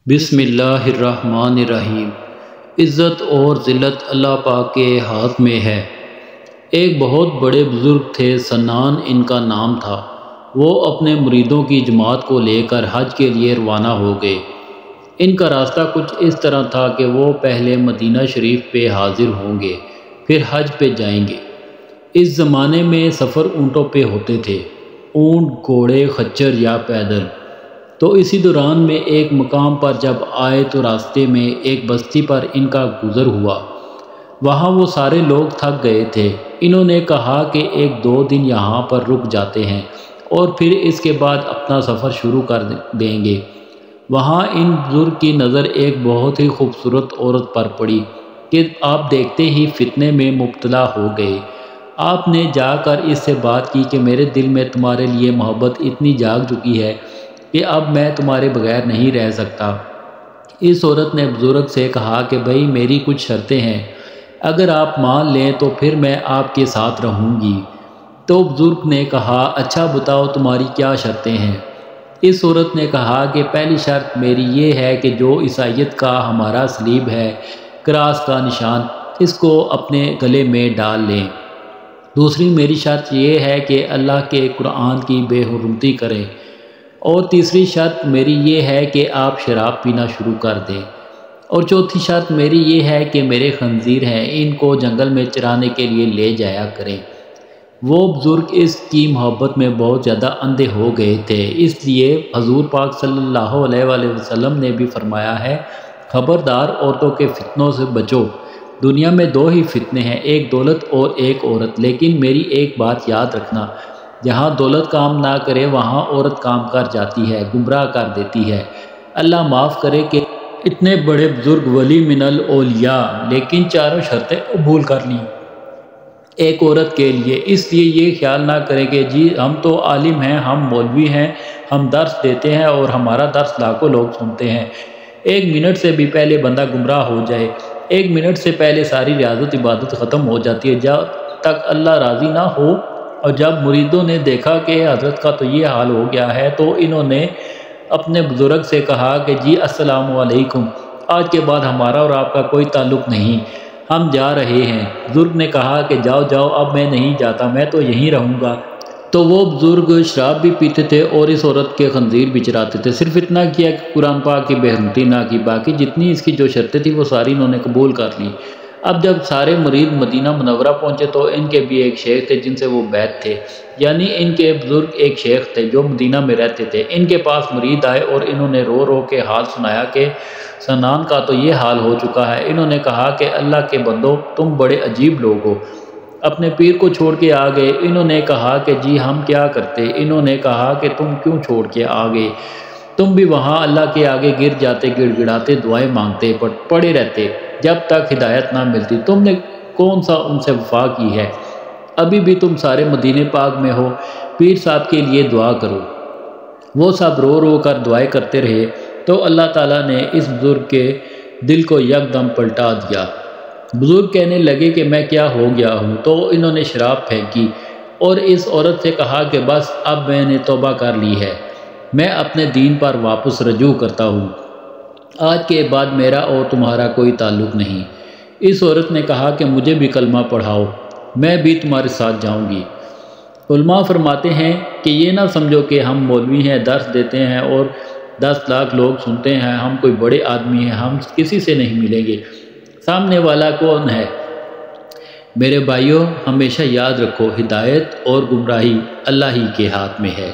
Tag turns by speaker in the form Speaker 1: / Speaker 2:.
Speaker 1: بسم اللہ الرحمن الرحیم۔ عزت اور ذلت اللہ پاک کے ہاتھ میں ہے۔ ایک بہت بڑے بزرگ تھے، سنان ان کا نام تھا۔ وہ اپنے مریدوں کی جماعت کو لے کر حج کے لیے روانہ ہو گئے۔ ان کا راستہ کچھ اس طرح تھا کہ وہ پہلے مدینہ شریف پہ حاضر ہوں گے، پھر حج پہ جائیں گے۔ اس زمانے میں سفر اونٹوں پہ ہوتے تھے، اونٹ، گھوڑے، خچر یا پیدل۔ تو اسی دوران میں ایک مقام پر جب آئے تو راستے میں ایک بستی پر ان کا گزر ہوا۔ وہاں وہ سارے لوگ تھک گئے تھے۔ انہوں نے کہا کہ 1-2 دن یہاں پر رک جاتے ہیں اور پھر اس کے بعد اپنا سفر شروع کر دیں گے۔ وہاں ان بزرگ کی نظر ایک بہت ہی خوبصورت عورت پر پڑی کہ آپ دیکھتے ہی فتنے میں مبتلا ہو گئے۔ آپ نے جا کر اس سے بات کی کہ میرے دل میں تمہارے لیے محبت اتنی جاگ چکی ہے کہ اب میں تمہارے بغیر نہیں رہ سکتا۔ اس عورت نے بزرگ سے کہا کہ بھائی میری کچھ شرطیں ہیں، اگر آپ مان لیں تو پھر میں آپ کے ساتھ رہوں گی۔ تو بزرگ نے کہا اچھا بتاؤ تمہاری کیا شرطیں ہیں؟ اس عورت نے کہا کہ پہلی شرط میری یہ ہے کہ جو عیسائیت کا ہمارا صلیب ہے، کراس کا نشان، اس کو اپنے گلے میں ڈال لیں۔ دوسری میری شرط یہ ہے کہ اللہ کے قرآن کی بے حرمتی کریں، اور تیسری شرط میری یہ ہے کہ آپ شراب پینا شروع کر دیں، اور چوتھی شرط میری یہ ہے کہ میرے خنزیر ہیں، ان کو جنگل میں چرانے کے لیے لے جایا کریں۔ وہ بزرگ اس کی محبت میں بہت زیادہ اندھے ہو گئے تھے، اس لیے حضور پاک صلی اللہ علیہ وآلہ وسلم نے بھی فرمایا ہے خبردار عورتوں کے فتنوں سے بچو۔ دنیا میں 2 ہی فتنے ہیں، ایک دولت اور ایک عورت، لیکن میری ایک بات یاد رکھنا، جہاں دولت کام نہ کرے وہاں عورت کام کر جاتی ہے، گمراہ کر دیتی ہے۔ اللہ معاف کرے کہ اتنے بڑے بزرگ ولی من الاولیاء لیکن چاروں شرطیں قبول کر لیں ایک عورت کے لیے۔ اس لیے یہ خیال نہ کریں کہ جی ہم تو عالم ہیں، ہم مولوی ہیں، ہم درس دیتے ہیں اور ہمارا درس لاکھوں لوگ سنتے ہیں۔ 1 منٹ سے بھی پہلے بندہ گمراہ ہو جائے، 1 منٹ سے پہلے ساری ریاضت عبادت ختم ہو جاتی ہے جب تک اللہ راضی نہ ہو۔ اور جب مریدوں نے دیکھا کہ حضرت کا تو یہ حال ہو گیا ہے تو انہوں نے اپنے بزرگ سے کہا کہ جی السلام علیکم، آج کے بعد ہمارا اور آپ کا کوئی تعلق نہیں، ہم جا رہے ہیں۔ بزرگ نے کہا کہ جاؤ جاؤ، اب میں نہیں جاتا، میں تو یہیں رہوں گا۔ تو وہ بزرگ شراب بھی پیتے تھے اور اس عورت کے خنزیر بھی چراتے تھے۔ صرف اتنا کیا کہ قرآن پاک کی بے حرمتی نہ کی، باقی جتنی اس کی جو شرطیں تھیں وہ ساری انہوں نے قبول کر لی۔ اب جب سارے مرید مدینہ منورہ پہنچے تو ان کے بھی ایک شیخ تھے جن سے وہ بیعت تھے، یعنی ان کے بزرگ ایک شیخ تھے جو مدینہ میں رہتے تھے۔ ان کے پاس مرید آئے اور انہوں نے رو رو کے حال سنایا کہ سنان کا تو یہ حال ہو چکا ہے۔ انہوں نے کہا کہ اللہ کے بندو تم بڑے عجیب لوگ ہو، اپنے پیر کو چھوڑ کے آ گئے۔ انہوں نے کہا کہ جی ہم کیا کرتے؟ انہوں نے کہا کہ تم کیوں چھوڑ کے آ گئے؟ تم بھی وہاں اللہ کے آگے گر جاتے، گڑ گڑاتے، دعائیں مانگتے، پڑے رہتے جب تک ہدایت نہ ملتی۔ تم نے کون سا ان سے وفا کی ہے؟ ابھی بھی تم سارے مدینے پاک میں ہو، پیر صاحب کے لیے دعا کرو۔ وہ سب رو رو کر دعائیں کرتے رہے تو اللہ تعالیٰ نے اس بزرگ کے دل کو یکدم پلٹا دیا۔ بزرگ کہنے لگے کہ میں کیا ہو گیا ہوں؟ تو انہوں نے شراب پھینکی اور اس عورت سے کہا کہ بس اب میں نے توبہ کر لی ہے، میں اپنے دین پر واپس رجوع کرتا ہوں، آج کے بعد میرا اور تمہارا کوئی تعلق نہیں۔ اس عورت نے کہا کہ مجھے بھی کلمہ پڑھاؤ، میں بھی تمہارے ساتھ جاؤں گی۔ علماء فرماتے ہیں کہ یہ نہ سمجھو کہ ہم مولوی ہیں، درس دیتے ہیں اور 10 لاکھ لوگ سنتے ہیں، ہم کوئی بڑے آدمی ہیں، ہم کسی سے نہیں ملیں گے۔ سامنے والا کون ہے؟ میرے بھائیوں، ہمیشہ یاد رکھو ہدایت اور گمراہی اللہ ہی کے ہاتھ میں ہے۔